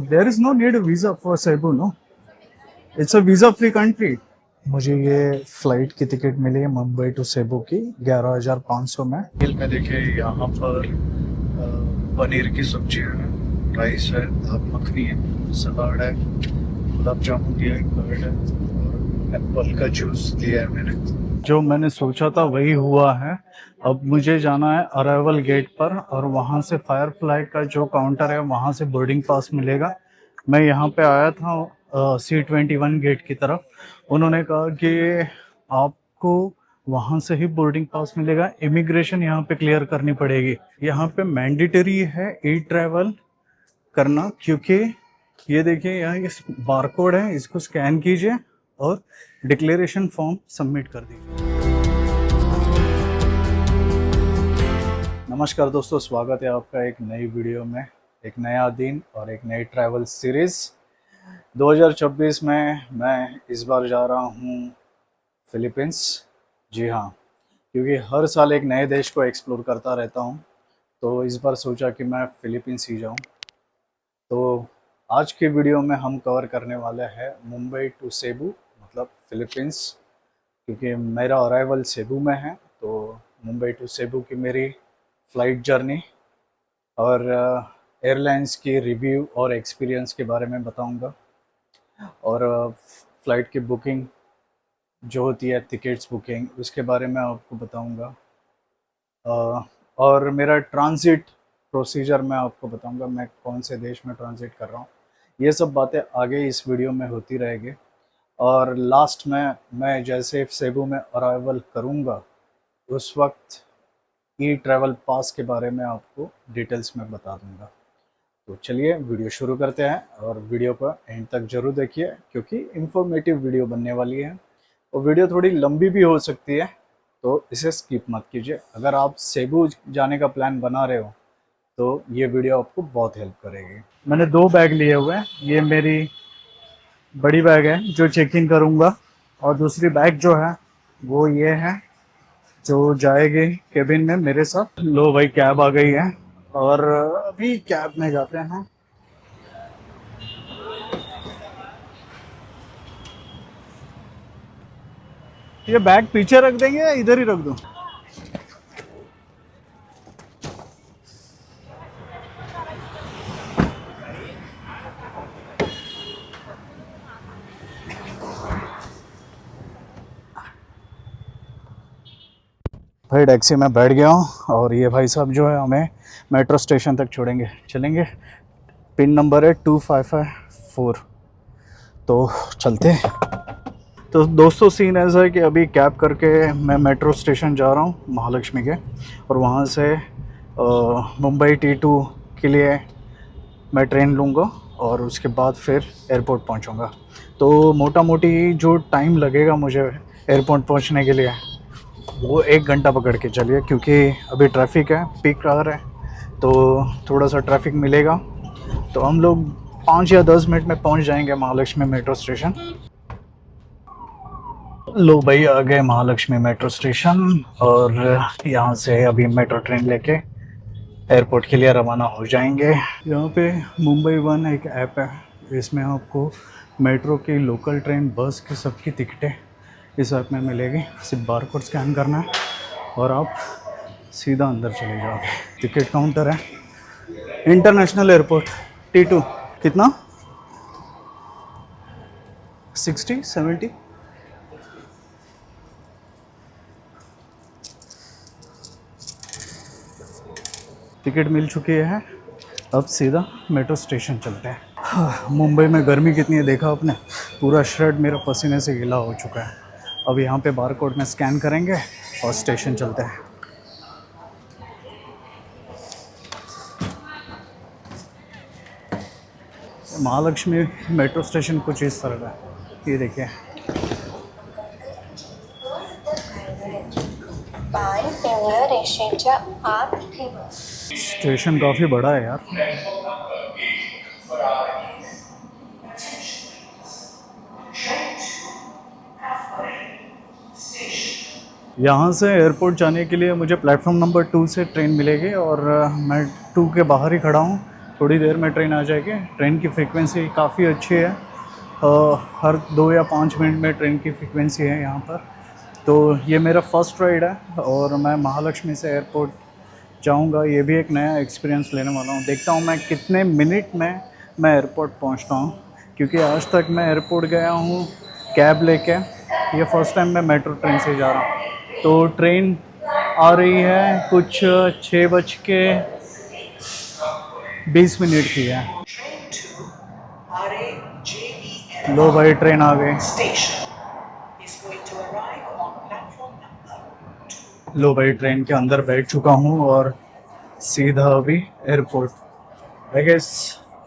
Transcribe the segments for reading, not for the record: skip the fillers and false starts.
there is no need a visa for Cebu, no? It's a visa-free country. मुझे ये flight की ticket मिली है Mumbai to Cebu की 11,500 में। बिल में देखिए यहाँ पर पनीर की सब्जी है, राइस है, दाल मखनी है, सलाद है, गुलाब जामुन दिया है, कर्ड है और एप्पल का जूस दिया है मैंने। जो मैंने सोचा था वही हुआ है। अब मुझे जाना है अराइवल गेट पर और वहाँ से फायरफ्लाई का जो काउंटर है वहाँ से बोर्डिंग पास मिलेगा। मैं यहाँ पे आया था C21 गेट की तरफ। उन्होंने कहा कि आपको वहाँ से ही बोर्डिंग पास मिलेगा, इमिग्रेशन यहाँ पे क्लियर करनी पड़ेगी। यहाँ पे मैंडेटरी है ई ट्रैवल करना, क्योंकि ये देखिए यहाँ ये बारकोड है, इसको स्कैन कीजिए और डिक्लेरेशन फॉर्म सबमिट कर दीजिए। नमस्कार दोस्तों, स्वागत है आपका एक नई वीडियो में। एक नया दिन और एक नई ट्रैवल सीरीज़ 2024 में मैं इस बार जा रहा हूँ फिलीपींस। जी हाँ, क्योंकि हर साल एक नए देश को एक्सप्लोर करता रहता हूँ, तो इस बार सोचा कि मैं फिलीपींस ही जाऊँ। तो आज की वीडियो में हम कवर करने वाले हैं मुंबई टू सेबू, मतलब फिलीपींस, क्योंकि मेरा अराइवल सेबू में है। तो मुंबई टू सेबू की मेरी फ़्लाइट जर्नी और एयरलाइंस की रिव्यू और एक्सपीरियंस के बारे में बताऊंगा, और फ़्लाइट की बुकिंग जो होती है, टिकट्स बुकिंग, उसके बारे में आपको बताऊंगा, और मेरा ट्रांजिट प्रोसीजर मैं आपको बताऊंगा, मैं कौन से देश में ट्रांजिट कर रहा हूँ। ये सब बातें आगे इस वीडियो में होती रहेगी। और लास्ट में मैं जैसे सेबू में अराइवल करूँगा उस वक्त ई ट्रैवल पास के बारे में आपको डिटेल्स में बता दूंगा। तो चलिए वीडियो शुरू करते हैं, और वीडियो को एंड तक जरूर देखिए क्योंकि इंफॉर्मेटिव वीडियो बनने वाली है। और वीडियो थोड़ी लंबी भी हो सकती है, तो इसे स्किप मत कीजिए। अगर आप सेबू जाने का प्लान बना रहे हो तो ये वीडियो आपको बहुत हेल्प करेगी। मैंने 2 बैग लिए हुए हैं। ये मेरी बड़ी बैग है जो चेक इन करूँगा, और दूसरी बैग जो है वो ये है जो जाएगी केबिन में मेरे साथ। लो भाई, कैब आ गई है और अभी कैब में जाते हैं। ये बैग पीछे रख देंगे या इधर ही रख दूं? भाई टैक्सी में बैठ गया हूँ, और ये भाई साहब जो है हमें मेट्रो स्टेशन तक छोड़ेंगे। चलेंगे, पिन नंबर है 2554। तो चलते हैं। तो दोस्तों सीन ऐसा है कि अभी कैब करके मैं मेट्रो स्टेशन जा रहा हूँ महालक्ष्मी के, और वहाँ से मुंबई T2 के लिए मैं ट्रेन लूँगा और उसके बाद फिर एयरपोर्ट पहुँचूँगा। तो मोटा मोटी जो टाइम लगेगा मुझे एयरपोर्ट पहुँचने के लिए वो 1 घंटा पकड़ के चलिए, क्योंकि अभी ट्रैफिक है, पीक आवर है, तो थोड़ा सा ट्रैफिक मिलेगा। तो हम लोग 5 या 10 मिनट में पहुंच जाएंगे महालक्ष्मी मेट्रो स्टेशन। लो भाई, आ गए महालक्ष्मी मेट्रो स्टेशन, और यहाँ से अभी मेट्रो ट्रेन लेके एयरपोर्ट के लिए रवाना हो जाएंगे। यहाँ पे मुंबई वन एक ऐप है, इसमें आपको मेट्रो की, लोकल ट्रेन, बस की सबकी टिकटें इस ऐप में मिलेगी। सिर्फ बारकोड स्कैन करना है और आप सीधा अंदर चले जाओगे। टिकट काउंटर है, इंटरनेशनल एयरपोर्ट T2। कितना? 60 70? टिकट मिल चुकी है, अब सीधा मेट्रो स्टेशन चलते हैं। मुंबई में गर्मी कितनी है देखा आपने, पूरा शर्ट मेरा पसीने से गीला हो चुका है। अब यहाँ पे बारकोड में स्कैन करेंगे और स्टेशन चलते हैं। महालक्ष्मी मेट्रो स्टेशन कुछ इस तरह का है, ये देखिए। स्टेशन काफ़ी बड़ा है यार। यहाँ से एयरपोर्ट जाने के लिए मुझे प्लेटफॉर्म नंबर 2 से ट्रेन मिलेगी, और मैं 2 के बाहर ही खड़ा हूँ। थोड़ी देर में ट्रेन आ जाएगी। ट्रेन की फ्रीक्वेंसी काफ़ी अच्छी है, हर 2 या 5 मिनट में ट्रेन की फ्रीक्वेंसी है यहाँ पर। तो ये मेरा फर्स्ट राइड है और मैं महालक्ष्मी से एयरपोर्ट जाऊँगा। ये भी एक नया एक्सपीरियंस लेने वाला हूँ। देखता हूँ मैं कितने मिनट में मैं एयरपोर्ट पहुँचता हूँ, क्योंकि आज तक मैं एयरपोर्ट गया हूँ कैब लेके, ये फ़र्स्ट टाइम मैं मेट्रो ट्रेन से जा रहा हूँ। तो ट्रेन आ रही है कुछ 6:20 की है। लो भाई ट्रेन आ गई। लो भाई ट्रेन के अंदर बैठ चुका हूँ और सीधा अभी एयरपोर्ट। आई गेस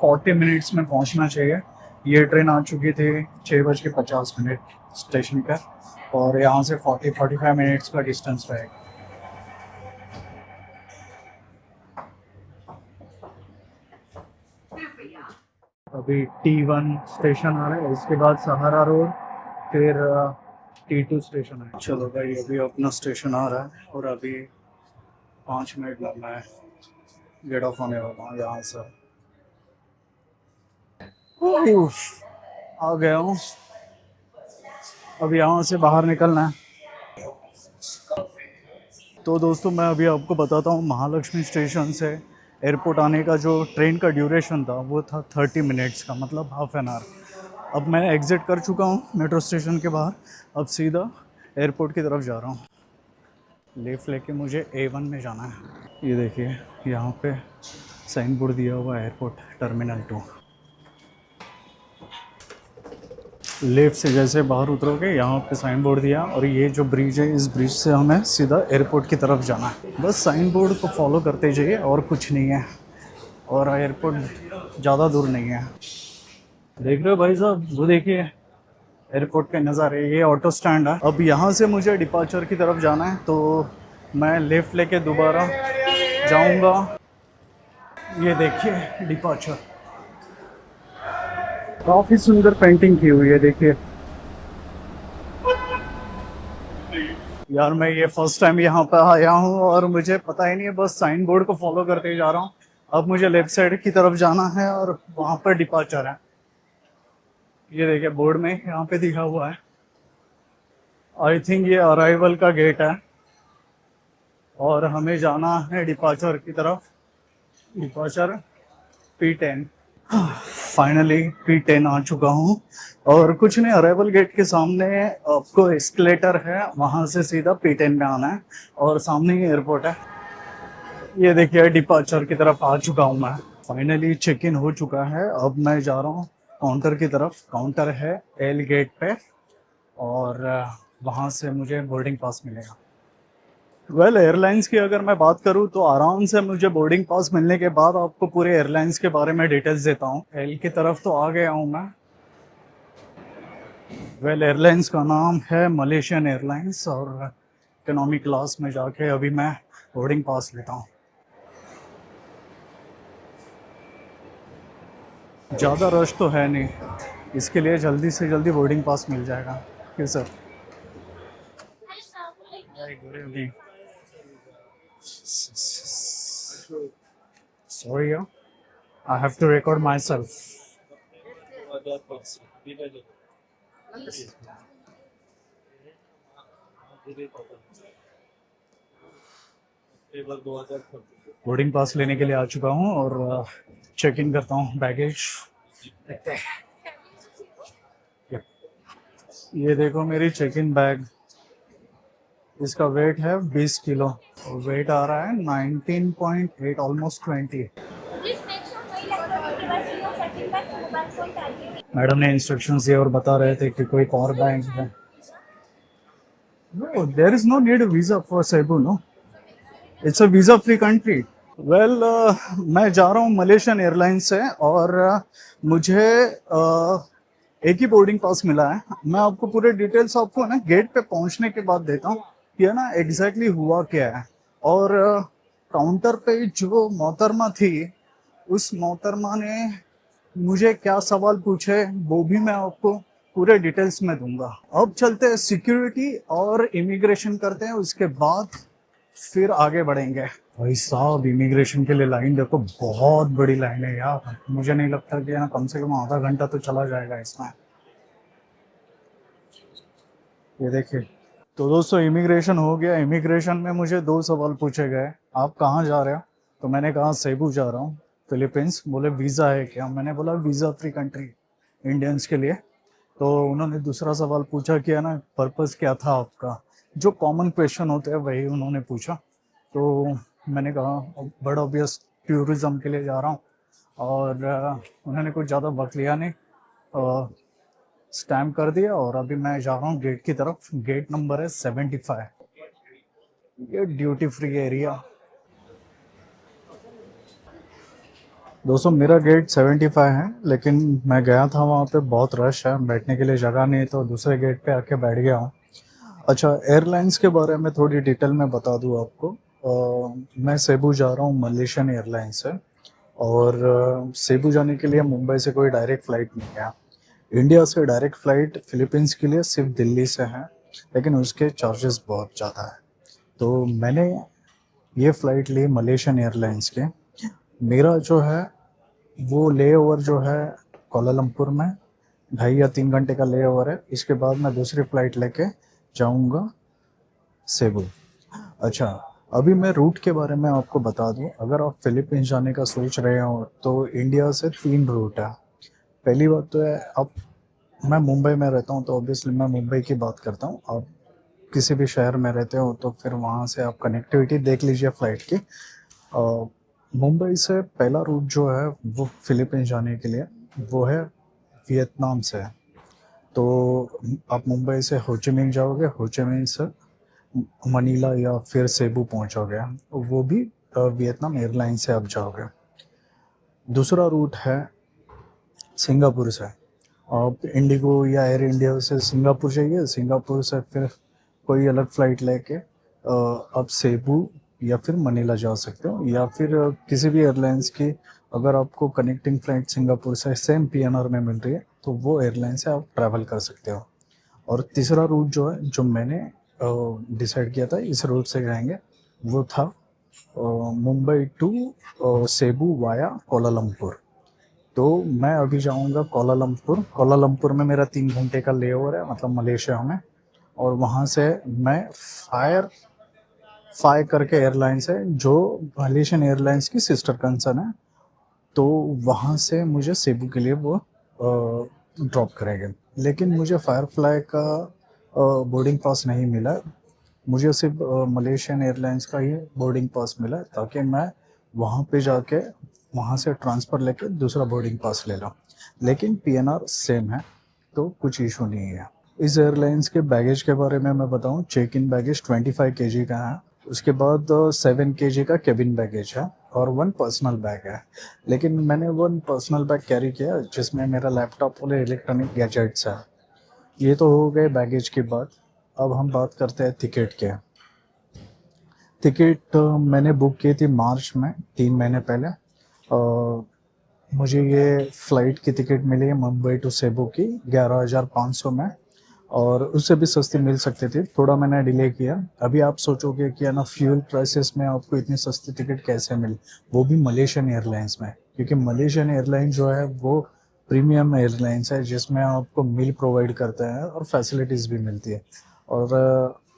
40 मिनट्स में पहुँचना चाहिए। ये ट्रेन आ चुकी थी 6:50 स्टेशन पर, और यहाँ से 40-45 मिनट्स का डिस्टेंस रहेगा। अभी T1 स्टेशन आ रहा है, इसके बाद सहारा रोड, फिर T2 स्टेशन है। चलो भाई अभी अपना स्टेशन आ रहा है और अभी 5 मिनट में मैं गेट ऑफ होने वाला हूँ यहाँ से। आ गया हूँ, अब यहाँ से बाहर निकलना है। तो दोस्तों मैं अभी आपको बताता हूँ, महालक्ष्मी स्टेशन से एयरपोर्ट आने का जो ट्रेन का ड्यूरेशन था वो था 30 मिनट्स का, मतलब हाफ एन आवर। अब मैं एग्ज़िट कर चुका हूँ मेट्रो स्टेशन के बाहर, अब सीधा एयरपोर्ट की तरफ जा रहा हूँ। लेफ्ट लेके मुझे A1 में जाना है। ये देखिए यहाँ पे साइन बोर्ड दिया हुआ है, एयरपोर्ट टर्मिनल 2। लेफ्ट से जैसे बाहर उतरोगे यहाँ पे साइन बोर्ड दिया, और ये जो ब्रिज है, इस ब्रिज से हमें सीधा एयरपोर्ट की तरफ जाना है। बस साइन बोर्ड को फॉलो करते जाइए और कुछ नहीं है, और एयरपोर्ट ज़्यादा दूर नहीं है। देख रहे हो भाई साहब, वो देखिए एयरपोर्ट के नज़ारे। ये ऑटो स्टैंड है। अब यहाँ से मुझे डिपार्चर की तरफ जाना है, तो मैं लेफ़्ट लेके दोबारा जाऊँगा। ये देखिए डिपार्चर, काफ़ी सुंदर पेंटिंग की हुई है, देखिए। यार मैं ये फर्स्ट टाइम यहाँ पे आया हूँ और मुझे पता ही नहीं है, बस साइन बोर्ड को फॉलो करते ही जा रहा हूँ। अब मुझे लेफ्ट साइड की तरफ जाना है और वहाँ पर डिपार्चर है। ये देखिए बोर्ड में यहाँ पे दिखा हुआ है। आई थिंक ये अराइवल का गेट है और हमें जाना है डिपार्चर की तरफ। Departure P10। फाइनली P10 आ चुका हूँ, और कुछ नहीं, अराइवल गेट के सामने आपको एस्केलेटर है, वहाँ से सीधा P10 में आना है और सामने ही एयरपोर्ट है। ये देखिए डिपार्चर की तरफ आ चुका हूँ मैं। फाइनली चेक इन हो चुका है। अब मैं जा रहा हूँ काउंटर की तरफ। काउंटर है L गेट पे, और वहाँ से मुझे बोर्डिंग पास मिलेगा। वेल एयरलाइंस की अगर मैं बात करूं तो आराम से मुझे बोर्डिंग पास मिलने के बाद आपको पूरे एयरलाइंस के बारे में डिटेल्स देता हूं। एल की तरफ तो आ गया हूं मैं। वेल एयरलाइंस का नाम है मलेशियन एयरलाइंस, और इकोनॉमी क्लास में जाके अभी मैं बोर्डिंग पास लेता हूं। ज़्यादा रश तो है नहीं, इसके लिए जल्दी से जल्दी बोर्डिंग पास मिल जाएगा। क्यों sir? Good evening. Sorry, yeah. I have to record myself. Boarding pass लेने के लिए आ चुका हूँ और चेक इन करता हूँ बैगेज। ये देखो मेरी चेक इन बैग, इसका वेट है 20 किलो, वेट आ रहा है 19.8, ऑलमोस्ट 20। मैडम ने इंस्ट्रक्शंस दिए और बता रहे थे कि कोई पावर बैंक है। No, there is no need a visa for Cebu, no? It's a visa free country. Well मैं जा रहा हूँ मलेशियन एयरलाइंस से, और मुझे एक ही बोर्डिंग पास मिला है। मैं आपको पूरे डिटेल्स आपको ना गेट पे पहुँचने के बाद देता हूँ कि है ना एग्जैक्टली हुआ क्या है। और काउंटर पे जो मोहतरमा थी, उस मोहतरमा ने मुझे क्या सवाल पूछे वो भी मैं आपको पूरे डिटेल्स में दूंगा। अब चलते हैं सिक्योरिटी और इमिग्रेशन करते हैं, उसके बाद फिर आगे बढ़ेंगे। भाई साहब इमिग्रेशन के लिए लाइन देखो, बहुत बड़ी लाइन है यार। मुझे नहीं लगता कि कम से कम आधा घंटा तो चला जाएगा इसमें। ये देखिए। तो दोस्तों इमिग्रेशन हो गया। इमिग्रेशन में मुझे दो सवाल पूछे गए, आप कहाँ जा रहे हो? तो मैंने कहा सेबू जा रहा हूँ, फिलीपींस। बोले वीज़ा है क्या? मैंने बोला वीज़ा फ्री कंट्री इंडियंस के लिए। तो उन्होंने दूसरा सवाल पूछा कि पर्पस क्या था आपका। जो कॉमन क्वेश्चन होते हैं वही उन्होंने पूछा। तो मैंने कहा बड़ा ऑब्वियस टूरिज्म के लिए जा रहा हूँ। और उन्होंने कुछ ज़्यादा वक्त लिया नहीं, स्टैम्प कर दिया और अभी मैं जा रहा हूँ गेट की तरफ। गेट नंबर है 75। ये ड्यूटी फ्री एरिया। दोस्तों मेरा गेट 75 है, लेकिन मैं गया था वहाँ पे बहुत रश है, बैठने के लिए जगह नहीं, तो दूसरे गेट पे आके बैठ गया हूँ। अच्छा, एयरलाइंस के बारे में थोड़ी डिटेल में बता दूँ आपको। मैं सेबू जा रहा हूँ मलेशियन एयरलाइन से। और सेबू जाने के लिए मुंबई से कोई डायरेक्ट फ़्लाइट नहीं है। इंडिया से डायरेक्ट फ़्लाइट फिलीपींस के लिए सिर्फ दिल्ली से है, लेकिन उसके चार्जेस बहुत ज़्यादा है। तो मैंने ये फ़्लाइट ली मलेशियन एयरलाइंस के। मेरा जो है वो ले ओवर जो है कोलालमपुर में, 2.5 या 3 घंटे का ले ओवर है। इसके बाद मैं दूसरी फ़्लाइट लेके जाऊंगा सेबू। अच्छा, अभी मैं रूट के बारे में आपको बता दूं। अगर आप फिलीपींस जाने का सोच रहे हो तो इंडिया से 3 रूट है। पहली बात तो है, आप मैं मुंबई में रहता हूं तो ऑब्वियसली मैं मुंबई की बात करता हूं। आप किसी भी शहर में रहते हो तो फिर वहां से आप कनेक्टिविटी देख लीजिए फ़्लाइट की। मुंबई से पहला रूट जो है वो फिलीपींस जाने के लिए वो है वियतनाम से। तो आप मुंबई से होचिमिन जाओगे, होचिमिन से मनीला या फिर सेबू पहुंचोगे, वो भी वियतनाम एयरलाइन से आप जाओगे। दूसरा रूट है सिंगापुर से। आप इंडिगो या एयर इंडिया से सिंगापुर चाहिए, सिंगापुर से फिर कोई अलग फ़्लाइट लेके आप सेबू या फिर मनीला जा सकते हो, या फिर किसी भी एयरलाइंस की अगर आपको कनेक्टिंग फ़्लाइट सिंगापुर से सेम पीएनआर में मिल रही है तो वो एयरलाइन से आप ट्रैवल कर सकते हो। और तीसरा रूट जो है, जो मैंने डिसाइड किया था इस रूट से जाएंगे, वो था Mumbai to Cebu via Kuala Lumpur. तो मैं अभी जाऊंगा कोलालमपुर। कोलालमपुर में मेरा 3 घंटे का ले ओवर है, मतलब मलेशिया में। और वहाँ से मैं फायर करके एयरलाइंस है जो मलेशियन एयरलाइंस की सिस्टर कंसर्न है, तो वहाँ से मुझे सेबू के लिए वो ड्रॉप करेंगे। लेकिन मुझे फायरफ्लाई का बोर्डिंग पास नहीं मिला। मुझे सिर्फ मलेशियन एयरलाइंस का ही बोर्डिंग पास मिला, ताकि मैं वहाँ पे जाके वहाँ से ट्रांसफ़र लेके दूसरा बोर्डिंग पास ले लूँ। लेकिन पीएनआर सेम है, तो कुछ इशू नहीं है। इस एयरलाइंस के बैगेज के बारे में मैं बताऊँ, चेक इन बैगेज 25 kg का है। उसके बाद 7 kg का केबिन बैगेज है और 1 पर्सनल बैग है। लेकिन मैंने 1 पर्सनल बैग कैरी किया जिसमें मेरा लैपटॉप और इलेक्ट्रॉनिक गैजेट्स है। ये तो हो गए बैगेज की बात। अब हम बात करते हैं टिकट के। टिकट मैंने बुक की थी मार्च में, 3 महीने पहले। मुझे ये फ़्लाइट की टिकट मिली है मुंबई टू सेबू की 11,500 में, और उससे भी सस्ती मिल सकती थी। थोड़ा मैंने डिले किया। अभी आप सोचोगे कि फ्यूल प्राइसेस में आपको इतनी सस्ती टिकट कैसे मिली, वो भी मलेशियन एयरलाइंस में। क्योंकि मलेशियन एयरलाइंस जो है वो प्रीमियम एयरलाइंस है, जिसमें आपको मील प्रोवाइड करते हैं और फैसिलिटीज़ भी मिलती है। और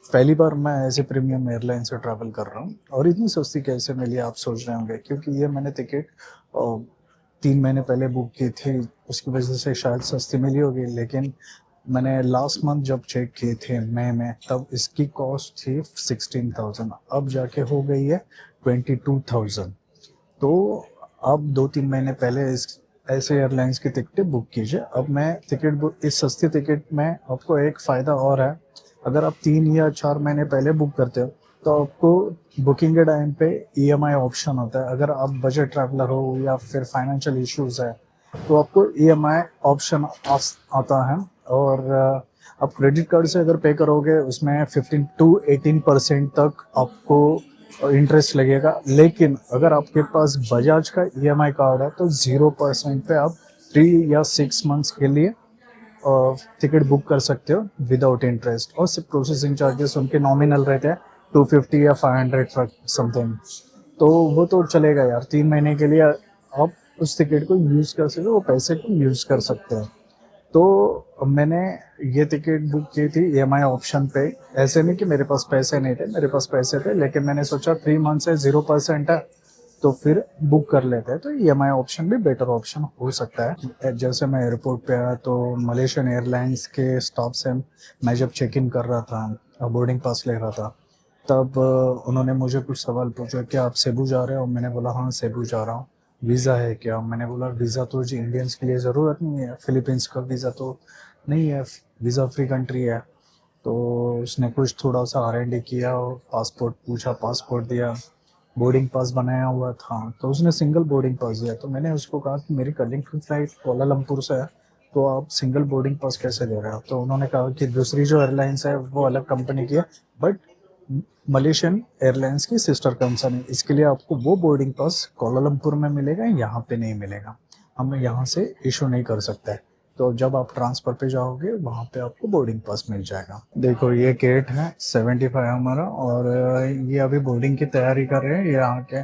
पहली बार मैं ऐसे प्रीमियम एयरलाइन से ट्रैवल कर रहा हूँ। और इतनी सस्ती कैसे मिली आप सोच रहे होंगे, क्योंकि ये मैंने टिकट 3 महीने पहले बुक की थी, उसकी वजह से शायद सस्ती मिली होगी। लेकिन मैंने लास्ट मंथ जब चेक किए थे मई में, तब इसकी कॉस्ट थी 16,000, अब जाके हो गई है 22,000। तो अब 2-3 महीने पहले इस ऐसे एयरलाइंस की टिकटें बुक कीजिए। अब मैं टिकट बुक, इस सस्ती टिकट में आपको एक फ़ायदा और है। अगर आप 3 या 4 महीने पहले बुक करते हो तो आपको बुकिंग के टाइम पे ईएमआई ऑप्शन होता है। अगर आप बजट ट्रैवलर हो या फिर फाइनेंशियल इश्यूज है तो आपको ईएमआई ऑप्शन आता है। और आप क्रेडिट कार्ड से अगर पे करोगे उसमें 15 to 18% तक आपको इंटरेस्ट लगेगा। लेकिन अगर आपके पास बजाज का ईएमआई कार्ड है तो 0% पे आप 3 या 6 मंथ्स के लिए टिकट बुक कर सकते हो विदाउट इंटरेस्ट। और सिर्फ प्रोसेसिंग चार्जेस उनके नॉमिनल रहते हैं, 250 या 500 समथिंग, तो वो तो चलेगा यार। 3 महीने के लिए आप उस टिकट को यूज़ कर सकते हो, वो पैसे को यूज़ कर सकते हैं। तो मैंने ये टिकट बुक की थी EMI ऑप्शन पे। ऐसे नहीं कि मेरे पास पैसे नहीं थे, मेरे पास पैसे थे, लेकिन मैंने सोचा 3 मंथ से 0% है तो फिर बुक कर लेते हैं। तो EMI ऑप्शन भी बेटर ऑप्शन हो सकता है। जैसे मैं एयरपोर्ट पे आया तो मलेशियन एयरलाइंस के स्टाफ से मैं जब चेक इन कर रहा था, बोर्डिंग पास ले रहा था, तब उन्होंने मुझे कुछ सवाल पूछा कि आप सेबू जा रहे हो। मैंने बोला हाँ सेबू जा रहा हूँ। वीज़ा है क्या? मैंने बोला वीज़ा तो जी इंडियंस के लिए ज़रूरत नहीं है, फिलीपींस का वीज़ा तो नहीं है, वीज़ा फ्री कंट्री है। तो उसने कुछ थोड़ा सा R&D किया और पासपोर्ट पूछा, पासपोर्ट दिया, बोर्डिंग पास बनाया हुआ था, तो उसने सिंगल बोर्डिंग पास दिया। तो मैंने उसको कहा कि मेरी कलिंग की फ्लाइट कोलालमपुर से है, तो आप सिंगल बोर्डिंग पास कैसे दे रहे हो? तो उन्होंने कहा कि दूसरी जो एयरलाइंस है वो अलग कंपनी की है, बट मलेशियन एयरलाइंस की सिस्टर कंपनी, इसके लिए आपको वो बोर्डिंग पास कोलालमपुर में मिलेगा, यहाँ पे नहीं मिलेगा, हम यहाँ से इशू नहीं कर सकते। तो जब आप ट्रांसफर पे जाओगे वहाँ पे आपको बोर्डिंग पास मिल जाएगा। देखो ये गेट है 75 हमारा, और ये अभी बोर्डिंग की तैयारी कर रहे हैं। ये आके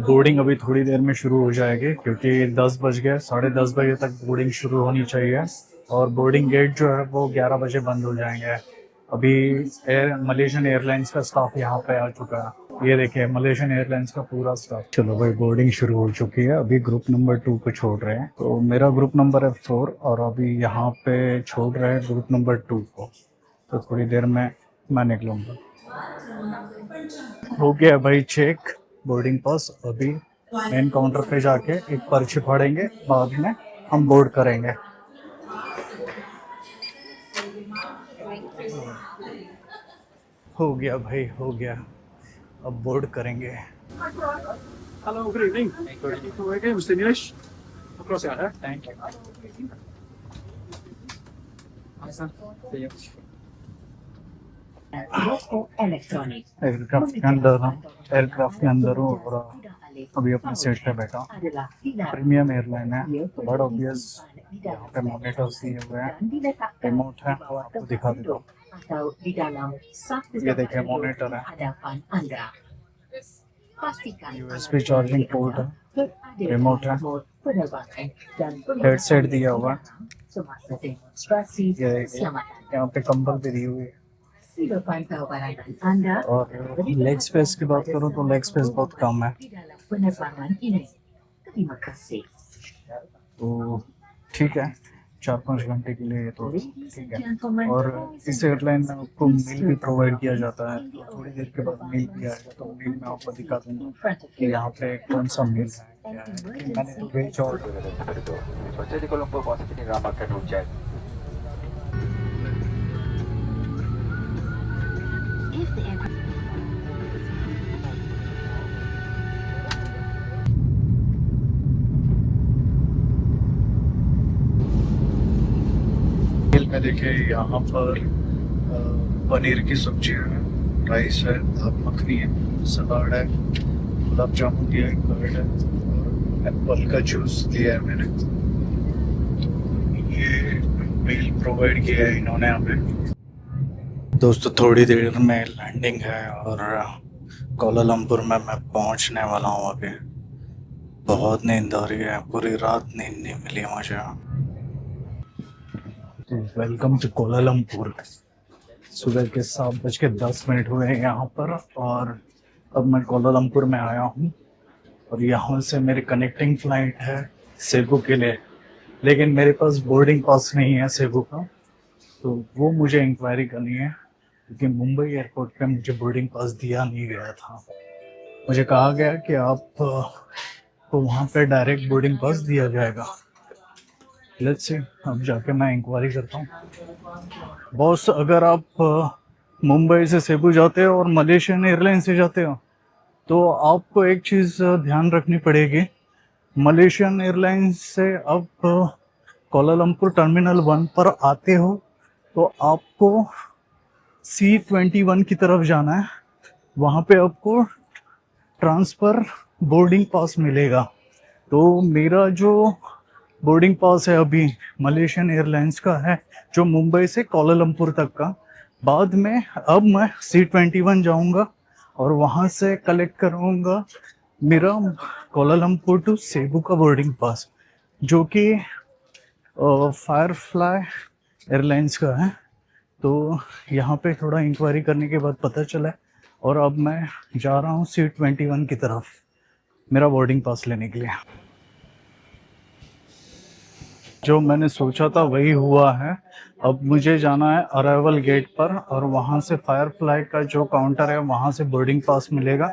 बोर्डिंग अभी थोड़ी देर में शुरू हो जाएगी, क्योंकि 10 बज गए, 10:30 बजे तक बोर्डिंग शुरू होनी चाहिए। और बोर्डिंग गेट जो है वो 11 बजे बंद हो जाएंगे। अभी मलेशियन एयरलाइंस का स्टाफ यहाँ पे आ चुका है। ये देखिए मलेशियन एयरलाइंस का पूरा स्टाफ। चलो भाई बोर्डिंग शुरू हो चुकी है। अभी ग्रुप नंबर 2 को छोड़ रहे हैं, तो मेरा ग्रुप नंबर है 4, और अभी यहाँ पे छोड़ रहे हैं ग्रुप नंबर 2 को। तो थोड़ी देर में मैं निकलूंगा। हो गया भाई चेक बोर्डिंग पास। अभी मेन काउंटर पे जाके एक पर्ची फाड़ेंगे, बाद में हम बोर्ड करेंगे। हो गया भाई, हो गया, अब बोर्ड करेंगे। Hello, good evening. Good evening. Okay, Mr. Nilesh. Across your head. Thank you. Awesome. See you. Aircraft के अंदर हूँ और अभी अपने सीट पे बैठा। प्रीमियम एयरलाइन है, बट ऑब्वियस यहाँ पे मॉनिटर्स दिए हुए हैं, रिमोट है, आपको दिखा देता हूँ। ये देखिए मॉनिटर है, USB चार्जिंग पोर्ट है, रिमोट है, हेडसेट दिया हुआ है। ये देखिए यहाँ पे कंबल भी दी हुई है। और लेग स्पेस की बात करूँ तो लेग स्पेस बहुत कम है, तो ठीक है 4-5 घंटे के लिए तो ठीक है। और इस एयरलाइन में आपको मील भी प्रोवाइड किया जाता है, तो थोड़ी देर के बाद मील भी आएगा, तो मील में आपको दिखा दूंगा कि यहाँ पे कौन सा मील है क्या है। मैंने तो वेज और Jadi kalau buat puasa ini ramalkan hujan. मील में देखिए यहाँ पर पनीर की सब्जी है, राइस है, दाल मखनी है, सलाद है, गुलाब जामुन दिया है, कर्ड है, और एप्पल का जूस दिया है मैंने। ये मील प्रोवाइड किया है इन्होंने हमें। दोस्तों थोड़ी देर में लैंडिंग है और कोलालमपुर में मैं पहुंचने वाला हूं। अभी बहुत नींद आ रही है, पूरी रात नींद नहीं मिली मुझे। Welcome to Kuala Lumpur. सुबह के 7:10 हुए हैं यहाँ पर, और अब मैं कोलालमपुर में आया हूँ, और यहाँ से मेरी कनेक्टिंग फ्लाइट है सेबू के लिए, लेकिन मेरे पास बोर्डिंग पास नहीं है सेबू का, तो वो मुझे इंक्वायरी करनी है, क्योंकि मुंबई एयरपोर्ट पे मुझे बोर्डिंग पास दिया नहीं गया था। मुझे कहा गया कि आप को वहाँ पे डायरेक्ट बोर्डिंग पास दिया जाएगा। लेट्स सी, अब जाके मैं इंक्वायरी करता हूँ। बॉस, अगर आप मुंबई से सेबू जाते हो और मलेशियन एयरलाइन से जाते हो तो आपको एक चीज़ ध्यान रखनी पड़ेगी। मलेशियन एयरलाइंस से आप कोलालमपुर टर्मिनल 1 पर आते हो तो आपको C21 की तरफ जाना है, वहाँ पे आपको ट्रांसफ़र बोर्डिंग पास मिलेगा। तो मेरा जो बोर्डिंग पास है अभी मलेशियन एयरलाइंस का है, जो मुंबई से कोलालमपुर तक का, बाद में अब मैं C21 जाऊंगा और वहां से कलेक्ट करूंगा मेरा कोलालमपुर टू सेबू का बोर्डिंग पास, जो कि फायरफ्लाई एयरलाइंस का है। तो यहाँ पे थोड़ा इंक्वायरी करने के बाद पता चला है, और अब मैं जा रहा हूँ C21 की तरफ मेरा बोर्डिंग पास लेने के लिए। जो मैंने सोचा था वही हुआ है। अब मुझे जाना है अराइवल गेट पर, और वहाँ से फायरफ्लाई का जो काउंटर है वहाँ से बोर्डिंग पास मिलेगा।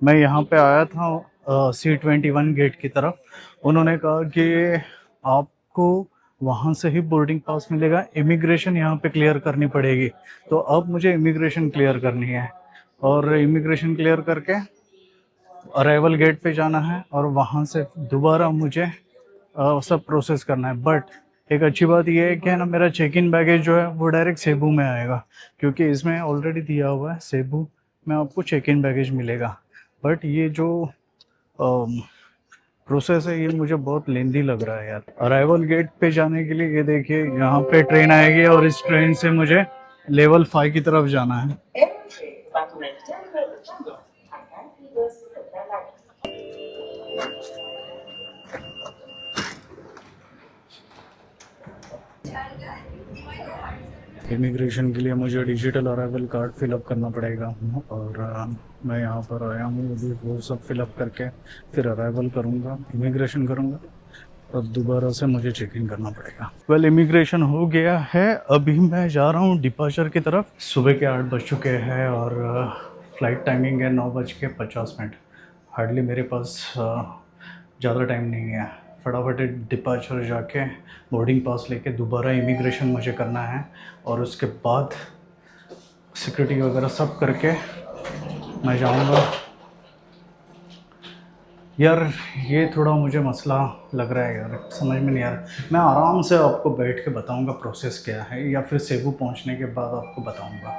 मैं यहाँ पे आया था C21 गेट की तरफ। उन्होंने कहा कि आपको वहाँ से ही बोर्डिंग पास मिलेगा, इमिग्रेशन यहाँ पे क्लियर करनी पड़ेगी। तो अब मुझे इमिग्रेशन क्लियर करनी है, और इमिग्रेशन क्लियर करके अराइवल गेट पे जाना है, और वहाँ से दोबारा मुझे सब प्रोसेस करना है। बट एक अच्छी बात यह है कि ना, मेरा चेक इन बैगेज जो है वो डायरेक्ट सेबू में आएगा, क्योंकि इसमें ऑलरेडी दिया हुआ है सेबू में आपको चेक इन बैगेज मिलेगा। बट ये जो प्रोसेस है ये मुझे बहुत लेंदी लग रहा है यार। अराइवल गेट पे जाने के लिए ये देखिए यहाँ पे ट्रेन आएगी, और इस ट्रेन से मुझे लेवल 5 की तरफ जाना है। इमिग्रेशन के लिए मुझे डिजिटल अराइवल कार्ड फिलअप करना पड़ेगा, और मैं यहाँ पर आया हूँ अभी। वो सब फिलअप करके फिर अराइवल करूँगा, इमिग्रेशन करूँगा, और दोबारा से मुझे चेक इन करना पड़ेगा। वेल, इमिग्रेशन हो गया है। अभी मैं जा रहा हूँ डिपार्चर की तरफ। सुबह के 8 बज चुके हैं, और फ्लाइट टाइमिंग है 9:50। हार्डली मेरे पास ज़्यादा टाइम नहीं है। फटाफट डिपार्चर जाके बोर्डिंग पास लेके दोबारा इमिग्रेशन मुझे करना है, और उसके बाद सिक्योरिटी वगैरह सब करके मैं जाऊंगा। यार ये थोड़ा मुझे मसला लग रहा है यार, समझ में नहीं आ रहा। मैं आराम से आपको बैठ के बताऊंगा प्रोसेस क्या है, या फिर सेबू पहुंचने के बाद आपको बताऊंगा।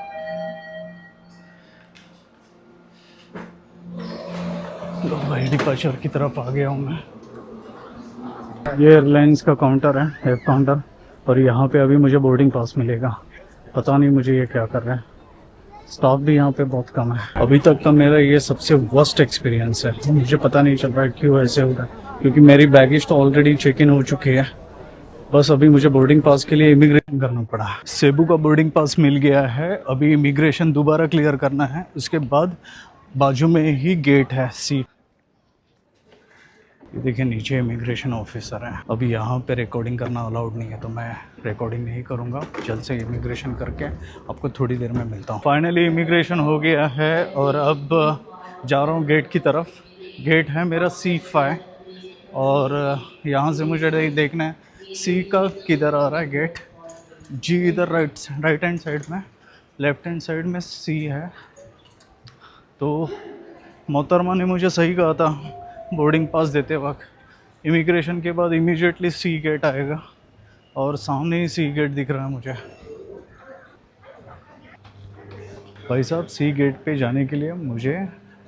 तो भाई डिपार्चर की तरफ आ गया हूँ मैं। ये एयरलाइंस का काउंटर है, एफ काउंटर, और यहाँ पे अभी मुझे बोर्डिंग पास मिलेगा। पता नहीं मुझे ये क्या कर रहे हैं। स्टाफ भी यहाँ पे बहुत कम है। अभी तक का मेरा ये सबसे वर्स्ट एक्सपीरियंस है। मुझे पता नहीं चल रहा है क्यों ऐसे हो रहा है, क्योंकि मेरी बैगेज तो ऑलरेडी चेक इन हो चुकी है। बस अभी मुझे बोर्डिंग पास के लिए इमिग्रेशन करना पड़ा। सेबू का बोर्डिंग पास मिल गया है, अभी इमिग्रेशन दोबारा क्लियर करना है। उसके बाद बाजू में ही गेट है सी। ये देखिए नीचे इमिग्रेशन ऑफिसर है। अभी यहाँ पे रिकॉर्डिंग करना अलाउड नहीं है, तो मैं रिकॉर्डिंग नहीं करूँगा। जल्द से इमिग्रेशन करके आपको थोड़ी देर में मिलता हूँ। फाइनली इमिग्रेशन हो गया है, और अब जा रहा हूँ गेट की तरफ। गेट है मेरा C5, और यहाँ से मुझे देखना है सी का किधर आ रहा है गेट। जी इधर राइट हैंड साइड में, लेफ्ट हैंड साइड में सी है। तो मोहतरमा ने मुझे सही कहा था बोर्डिंग पास देते वक्त। इमिग्रेशन के बाद इमीडिएटली सी गेट आएगा, और सामने ही सी गेट दिख रहा है मुझे। भाई साहब, सी गेट पे जाने के लिए मुझे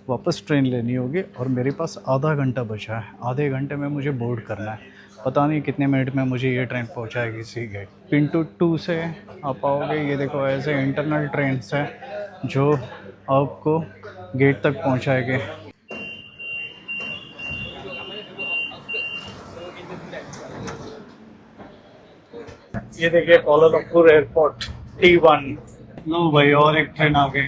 वापस ट्रेन लेनी होगी, और मेरे पास आधा घंटा बचा है। आधे घंटे में मुझे बोर्ड करना है। पता नहीं कितने मिनट में मुझे ये ट्रेन पहुंचाएगी सी गेट। पिंटू 2 से आप आओगे। ये देखो ऐसे इंटरनल ट्रेन है जो आपको गेट तक पहुंचाएंगे। ये देखिए कोलालमपुर एयरपोर्ट T1। लो भाई, और एक ट्रेन आ गई।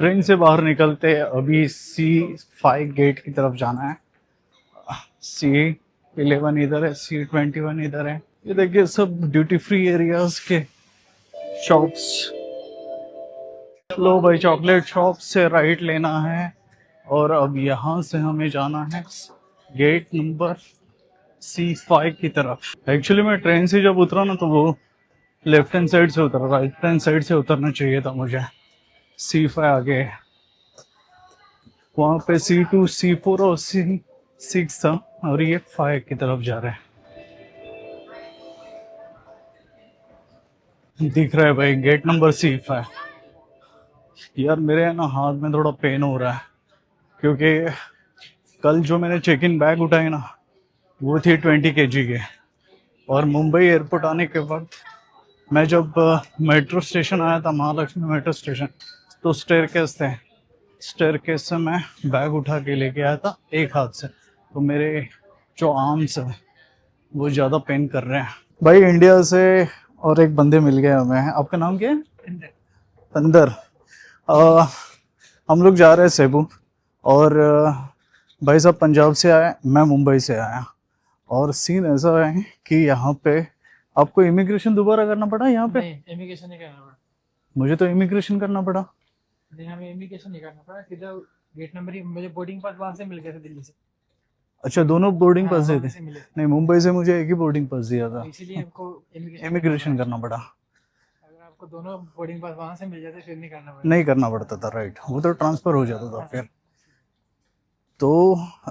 ट्रेन से बाहर निकलते अभी C5 गेट की तरफ जाना है। C11 इधर है, C21 इधर है। ये देखिए सब ड्यूटी फ्री एरियाज के शॉप्स। लो भाई, चॉकलेट शॉप से राइट लेना है, और अब यहाँ से हमें जाना है गेट नंबर C5 की तरफ। एक्चुअली मैं ट्रेन से जब उतरा ना, तो वो लेफ्ट हैंड साइड से उतरा, राइट हैंड साइड से उतरना चाहिए था मुझे। C5 आगे, वहाँ पे C2, C4 और C6 था, और ये 5 की तरफ जा रहा है। दिख रहा है भाई गेट नंबर C5। यार मेरे ना हाथ में थोड़ा पेन हो रहा है, क्योंकि कल जो मैंने चेक इन बैग उठाए ना, वो थी 20 kg के। और मुंबई एयरपोर्ट आने के बाद मैं जब मेट्रो स्टेशन आया था, महालक्ष्मी मेट्रो स्टेशन, तो स्टेयरकेस थे। स्टेयरकेस से मैं बैग उठा के लेके आया था एक हाथ से, तो मेरे जो आर्म्स है वो ज़्यादा पेन कर रहे हैं। भाई इंडिया से और एक बंदे मिल गए हमें। आपका नाम क्या है? अंदर। हम लोग जा रहे हैं सेबू, और भाई साहब पंजाब से आए, मैं मुंबई से आया। और सीन ऐसा है कि यहाँ पे आपको इमिग्रेशन दोबारा करना पड़ा यहाँ पे? नहीं, इमिग्रेशन नहीं करना पड़ा। मुझे तो इमिग्रेशन करना पड़ा। नहीं, हमें इमिग्रेशन नहीं करना पड़ा, सीधा गेट नंबर ही, मुझे बोर्डिंग पास वहां से मिल गया था दिल्ली से। अच्छा, दोनों बोर्डिंग हाँ, पास दिए वहाँ थे? से मिले। नहीं, मुंबई से मुझे एक ही बोर्डिंग पास दिया था, तो इसीलिए हमको इमिग्रेशन करना पड़ा। अगर आपको दोनों बोर्डिंग पास वहां से मिल जाते फिर नहीं करना पड़ा। नहीं करना पड़ता था, राइट, वो तो ट्रांसफर हो जाता था फिर। तो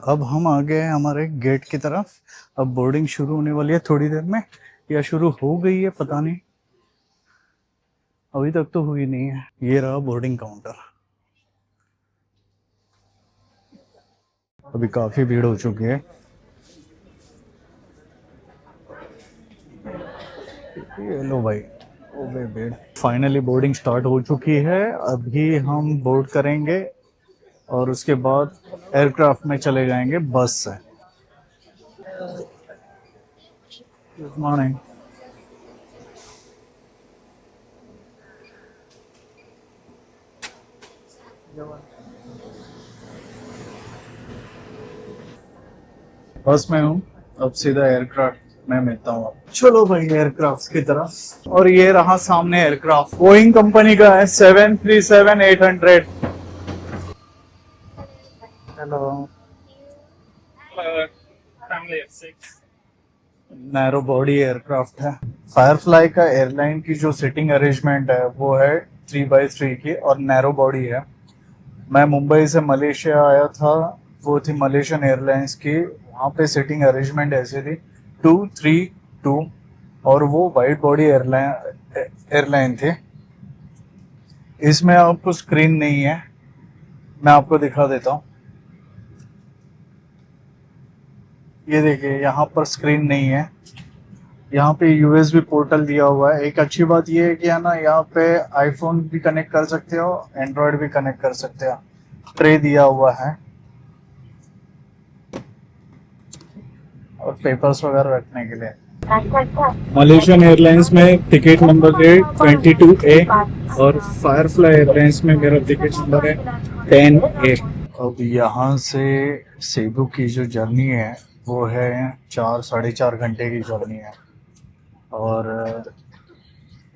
अब हम आ गए हैं हमारे गेट की तरफ। अब बोर्डिंग शुरू होने वाली है थोड़ी देर में, या शुरू हो गई है पता नहीं, अभी तक तो हुई नहीं है। ये रहा बोर्डिंग काउंटर। अभी काफी भीड़ हो चुकी है। ये लो भाई, ओ बे भीड़। फाइनली बोर्डिंग स्टार्ट हो चुकी है। अभी हम बोर्ड करेंगे और उसके बाद एयरक्राफ्ट में चले जाएंगे बस से। Good morning. बस में हूँ, अब सीधा एयरक्राफ्ट में मिलता हूँ। चलो भाई एयरक्राफ्ट की तरफ। और ये रहा सामने एयरक्राफ्ट, बोइंग कंपनी का है, 737-800। Hello. Family of 6। Narrow body aircraft है। फायरफ्लाई का एयरलाइन की जो सीटिंग अरेंजमेंट है वो है 3x3 की, और नैरो बॉडी है। मैं मुंबई से मलेशिया आया था, वो थी मलेशियन एयरलाइंस की। वहाँ पे सीटिंग अरेंजमेंट ऐसी थी 2-3-2, और वो वाइड बॉडी एयरलाइन थी। इसमें आपको स्क्रीन नहीं है, मैं आपको दिखा देता हूँ। ये देखिए, यहाँ पर स्क्रीन नहीं है। यहाँ पे यूएसबी पोर्टल दिया हुआ है। एक अच्छी बात ये है कि है ना, यहाँ पे आईफोन भी कनेक्ट कर सकते हो, एंड्रॉयड भी कनेक्ट कर सकते हो। ट्रे दिया हुआ है और पेपर्स वगैरह रखने के लिए। मलेशियन एयरलाइंस में टिकट नंबर है 22A, और फायरफ्लाई एयरलाइंस में मेरा टिकट नंबर है 10A। अब यहाँ से सेबू की जो जर्नी है वो है 4-4.5 घंटे की जर्नी है। और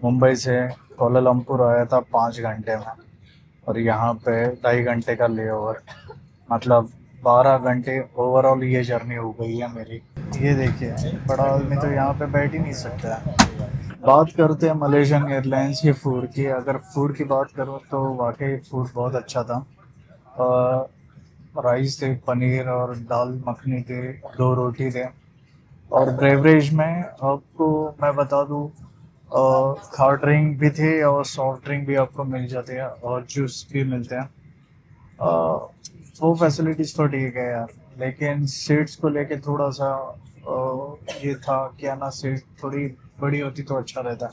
मुंबई से कोलालमपुर आया था 5 घंटे में, और यहाँ पे 2.5 घंटे का लेओवर, मतलब 12 घंटे ओवरऑल ये जर्नी हो गई है मेरी। ये देखिए, बड़ा आदमी तो यहाँ पे बैठ ही नहीं सकता है। बात करते हैं मलेशियन एयरलाइंस के फूड की। अगर फूड की बात करूँ तो वाकई फूड बहुत अच्छा था। राइस थे, पनीर और दाल मखनी थे, 2 रोटी थे। और ब्रेवरेज में आपको मैं बता दूँ, हार्ड ड्रिंक भी थे और सॉफ्ट ड्रिंक भी आपको मिल जाते हैं, और जूस भी मिलते हैं। वो फैसिलिटीज़ तो ठीक है यार, लेकिन सीट्स को लेके थोड़ा सा ये था कि ना, सीट थोड़ी बड़ी होती तो अच्छा रहता।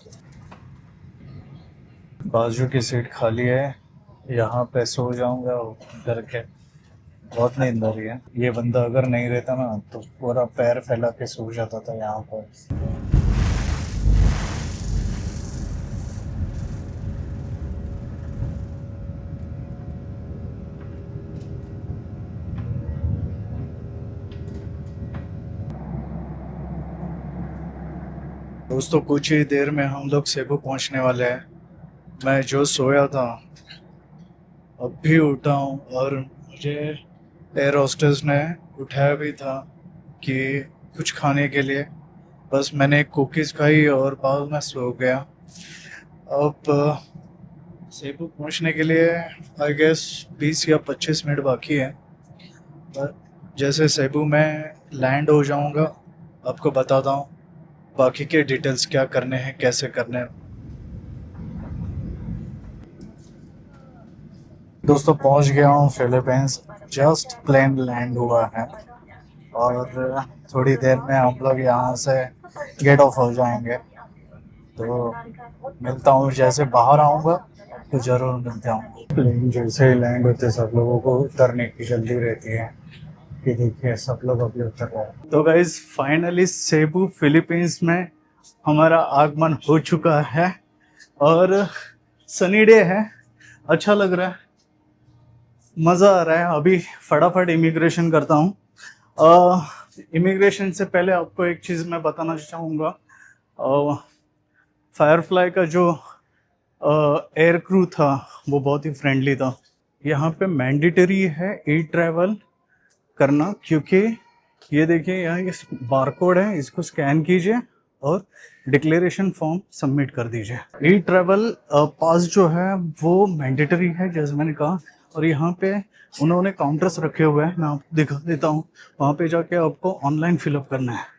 बाजू की सीट खाली है, यहाँ पे सो जाऊंगा करके। बहुत नींद आ रही है। ये बंदा अगर नहीं रहता ना तो पूरा पैर फैला के सो जाता था यहाँ पर। दोस्तों, कुछ ही देर में हम लोग सेबू पहुंचने वाले हैं। मैं जो सोया था अब भी उठा हूँ, और मुझे एयर होस्टेस ने उठाया भी था कि कुछ खाने के लिए। बस मैंने एक कुकीज़ खाई और बाद में सो गया। अब सेबू पहुंचने के लिए आई गेस 20 या 25 मिनट बाकी है। पर जैसे सेबू में लैंड हो जाऊंगा आपको बताता हूँ बाकी के डिटेल्स, क्या करने हैं, कैसे करने हैं। दोस्तों, पहुंच गया हूँ फिलीपींस। जस्ट प्लेन लैंड हुआ है और थोड़ी देर में हम लोग यहाँ से गेट ऑफ हो जाएंगे। तो मिलता हूँ, जैसे बाहर आऊँगा तो ज़रूर मिलता हूँ। प्लेन जैसे ही लैंड होते सब लोगों को उतरने की जल्दी रहती है कि देखिए सब लोग अभी उतर रहे हैं। तो गाइज फाइनली सेबू फिलीपींस में हमारा आगमन हो चुका है और सनी डे है, अच्छा लग रहा है, मज़ा आ रहा है। अभी फटाफट इमिग्रेशन करता हूँ। इमिग्रेशन से पहले आपको एक चीज़ मैं बताना चाहूँगा। फायरफ्लाई का जो एयर क्रू था वो बहुत ही फ्रेंडली था। यहाँ पे मैंडेटरी है ई ट्रैवल करना, क्योंकि ये देखिए यहाँ ये बारकोड है, इसको स्कैन कीजिए और डिक्लेरेशन फॉर्म सबमिट कर दीजिए। ई ट्रैवल पास जो है वो मैंडेटरी है जैसे मैंने कहा। और यहाँ पे उन्होंने काउंटर्स रखे हुए हैं, मैं आपको दिखा देता हूँ। वहाँ पे जाके आपको ऑनलाइन फिलअप करना है।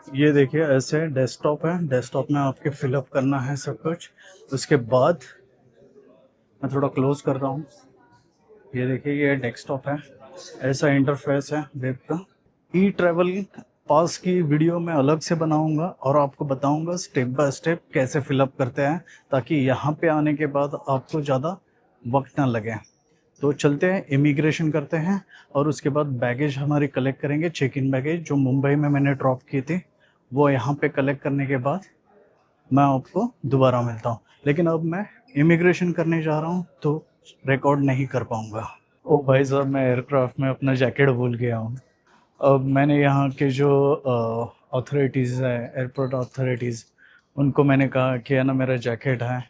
ये देखिए ऐसे डेस्कटॉप है, डेस्कटॉप में आपके फिलअप करना है सब कुछ। उसके बाद मैं थोड़ा क्लोज कर रहा हूँ। ये देखिए ये डेस्कटॉप है, ऐसा इंटरफेस है वेब का। ई ट्रैवल पास की वीडियो मैं अलग से बनाऊंगा और आपको बताऊंगा स्टेप बाय स्टेप कैसे फिलअप करते हैं, ताकि यहाँ पे आने के बाद आपको ज़्यादा वक्त ना लगे। तो चलते हैं, इमिग्रेशन करते हैं और उसके बाद बैगेज हमारी कलेक्ट करेंगे। चेक इन बैगेज जो मुंबई में मैंने ड्रॉप की थी वो यहाँ पे कलेक्ट करने के बाद मैं आपको दोबारा मिलता हूँ। लेकिन अब मैं इमिग्रेशन करने जा रहा हूँ तो रिकॉर्ड नहीं कर पाऊँगा। ओ भाई साहब, मैं एयरक्राफ्ट में अपना जैकेट भूल गया हूँ। अब मैंने यहाँ के जो अथॉरिटीज़ है, एयरपोर्ट अथॉरिटीज़, उनको मैंने कहा कि है ना मेरा जैकेट है।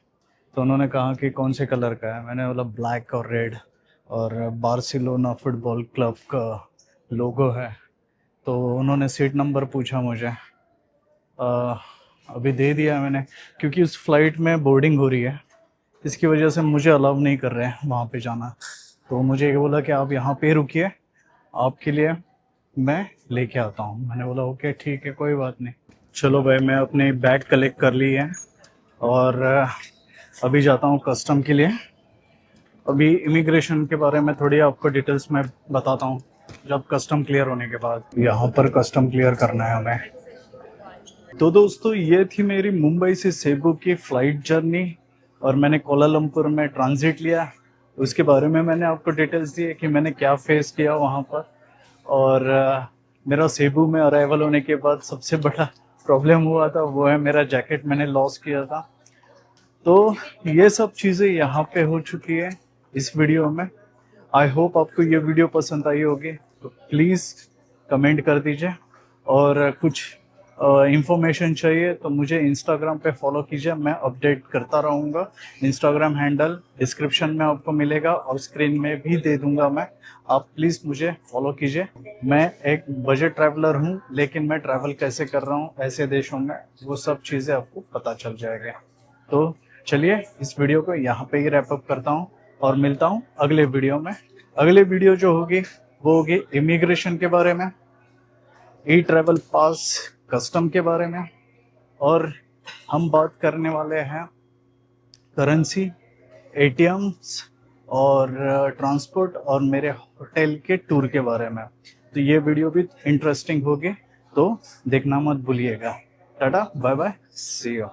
तो उन्होंने कहा कि कौन से कलर का है। मैंने बोला ब्लैक और रेड, और बार्सिलोना फुटबॉल क्लब का लोगो है। तो उन्होंने सीट नंबर पूछा मुझे, अभी दे दिया मैंने, क्योंकि उस फ्लाइट में बोर्डिंग हो रही है, इसकी वजह से मुझे अलाउ नहीं कर रहे हैं वहाँ पे जाना। तो मुझे ये बोला कि आप यहाँ पे रुकिए, आपके लिए मैं लेके आता हूँ। मैंने बोला ओके ठीक है, कोई बात नहीं। चलो भाई, मैं अपने बैग कलेक्ट कर ली है और अभी जाता हूँ कस्टम के लिए। अभी इमिग्रेशन के बारे में थोड़ी आपको डिटेल्स में बताता हूँ जब कस्टम क्लियर होने के बाद। यहाँ पर कस्टम क्लियर करना है हमें। तो दोस्तों ये थी मेरी मुंबई से सेबू की फ़्लाइट जर्नी, और मैंने कोलालमपुर में ट्रांजिट लिया। उसके बारे में मैंने आपको डिटेल्स दी कि मैंने क्या फेस किया वहाँ पर। और मेरा सेबू में अराइवल होने के बाद सबसे बड़ा प्रॉब्लम हुआ था वो है मेरा जैकेट मैंने लॉस किया था। तो ये सब चीज़ें यहाँ पे हो चुकी है इस वीडियो में। आई होप आपको ये वीडियो पसंद आई होगी, तो प्लीज़ कमेंट कर दीजिए। और कुछ इंफॉर्मेशन चाहिए तो मुझे इंस्टाग्राम पे फॉलो कीजिए, मैं अपडेट करता रहूँगा। इंस्टाग्राम हैंडल डिस्क्रिप्शन में आपको मिलेगा और स्क्रीन में भी दे दूँगा मैं। आप प्लीज़ मुझे फॉलो कीजिए। मैं एक बजट ट्रैवलर हूँ, लेकिन मैं ट्रैवल कैसे कर रहा हूँ ऐसे देशों में, वो सब चीज़ें आपको पता चल जाएगा। तो चलिए इस वीडियो को यहाँ पे ही रैप अप करता हूँ और मिलता हूँ अगले वीडियो में। अगले वीडियो जो होगी वो होगी इमिग्रेशन के बारे में, ई ट्रैवल पास, कस्टम के बारे में, और हम बात करने वाले हैं करेंसी, एटीएम्स और ट्रांसपोर्ट और मेरे होटल के टूर के बारे में। तो ये वीडियो भी इंटरेस्टिंग होगी, तो देखना मत भूलिएगा। Tata bye bye, see you.